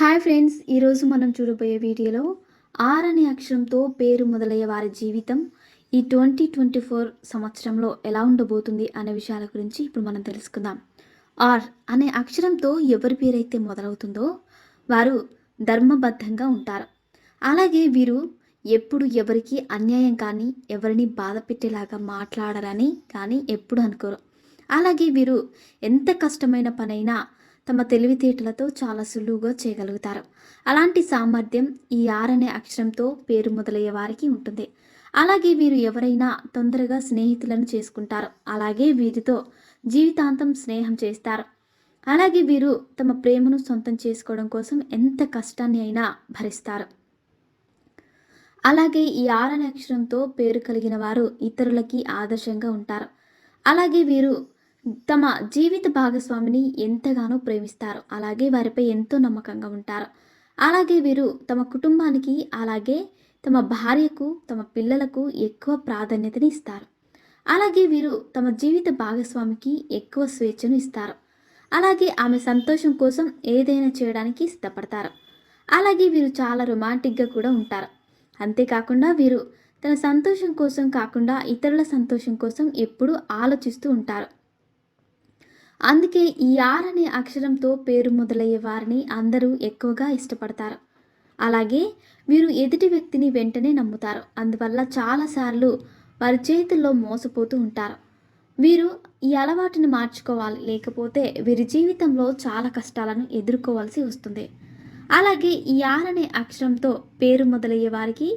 Hi friends, ఈరోజు మనం చూడబోయే వీడియోలో ఆర్ అనే అక్షరంతో పేరు మొదలయ్యే వారి జీవితం ఈ 2024 సంవత్సరంలో ఎలా ఉండబోతుంది అనే విషయాల గురించి ఇప్పుడు మనం తెలుసుకుందాం. ఆర్ అనే అక్షరంతో ఎవరి పేరైతే మొదలవుతుందో వారు ధర్మబద్ధంగా ఉంటారు. అలాగే వీరు ఎప్పుడు ఎవరికి అన్యాయం కానీ ఎవరిని బాధ పెట్టేలాగా మాట్లాడాలని కానీ ఎప్పుడు అనుకోరు. అలాగే వీరు ఎంత కష్టమైన పనైనా తమ తెలివితేటలతో చాలా సులువుగా చేయగలుగుతారు. అలాంటి సామర్థ్యం ఈ ఆర్ అనే అక్షరంతో పేరు మొదలయ్యే వారికి ఉంటుంది. అలాగే వీరు ఎవరైనా తొందరగా స్నేహితులను చేసుకుంటారు. అలాగే వీరితో జీవితాంతం స్నేహం చేస్తారు. అలాగే వీరు తమ ప్రేమను సొంతం చేసుకోవడం కోసం ఎంత కష్టాన్ని అయినా భరిస్తారు. అలాగే ఈ ఆర్ అనే అక్షరంతో పేరు కలిగిన వారు ఇతరులకి ఆదర్శంగా ఉంటారు. అలాగే వీరు తమ జీవిత భాగస్వామిని ఎంతగానో ప్రేమిస్తారు. అలాగే వారిపై ఎంతో నమ్మకంగా ఉంటారు. అలాగే వీరు తమ కుటుంబానికి అలాగే తమ భార్యకు తమ పిల్లలకు ఎక్కువ ప్రాధాన్యతని ఇస్తారు. అలాగే వీరు తమ జీవిత భాగస్వామికి ఎక్కువ స్వేచ్ఛను ఇస్తారు. అలాగే ఆమె సంతోషం కోసం ఏదైనా చేయడానికి సిద్ధపడతారు. అలాగే వీరు చాలా రొమాంటిక్గా కూడా ఉంటారు. అంతేకాకుండా వీరు తన సంతోషం కోసం కాకుండా ఇతరుల సంతోషం కోసం ఎప్పుడూ ఆలోచిస్తూ ఉంటారు. అందుకే ఈ ఆర్ అనే అక్షరంతో పేరు మొదలయ్యే వారిని అందరూ ఎక్కువగా ఇష్టపడతారు. అలాగే వీరు ఎదుటి వ్యక్తిని వెంటనే నమ్ముతారు. అందువల్ల చాలాసార్లు వారి చేతుల్లో మోసపోతూ ఉంటారు. వీరు ఈ అలవాటుని మార్చుకోవాలి, లేకపోతే వీరి జీవితంలో చాలా కష్టాలను ఎదుర్కోవాల్సి వస్తుంది. అలాగే ఈ ఆర్ అనే అక్షరంతో పేరు మొదలయ్యే వారికి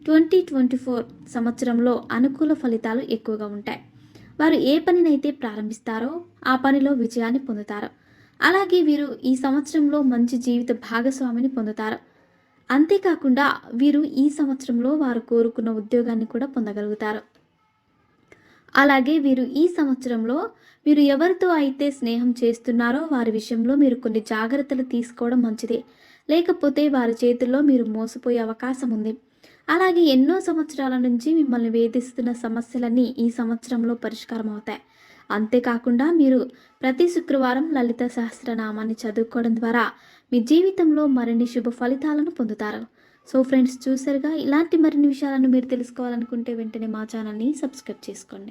2024 సంవత్సరంలో అనుకూల ఫలితాలు ఎక్కువగా ఉంటాయి. వారు ఏ పనినైతే ప్రారంభిస్తారో ఆ పనిలో విజయాన్ని పొందుతారు. అలాగే వీరు ఈ సంవత్సరంలో మంచి జీవిత భాగస్వామిని పొందుతారు. అంతేకాకుండా వీరు ఈ సంవత్సరంలో వారు కోరుకున్న ఉద్యోగాన్ని కూడా పొందగలుగుతారు. అలాగే వీరు ఈ సంవత్సరంలో మీరు ఎవరితో అయితే స్నేహం చేస్తున్నారో వారి విషయంలో మీరు కొన్ని జాగ్రత్తలు తీసుకోవడం మంచిది. లేకపోతే వారి చేతుల్లో మీరు మోసపోయే అవకాశం ఉంది. అలాగే ఎన్నో సంవత్సరాల నుంచి మిమ్మల్ని వేధిస్తున్న సమస్యలన్నీ ఈ సంవత్సరంలో పరిష్కారం అవుతాయి. అంతేకాకుండా మీరు ప్రతి శుక్రవారం లలిత సహస్రనామాన్ని చదువుకోవడం ద్వారా మీ జీవితంలో మరిన్ని శుభ ఫలితాలను పొందుతారు. సో ఫ్రెండ్స్, చూసారుగా, ఇలాంటి మరిన్ని విషయాలను మీరు తెలుసుకోవాలనుకుంటే వెంటనే మా ఛానల్ని సబ్స్క్రైబ్ చేసుకోండి.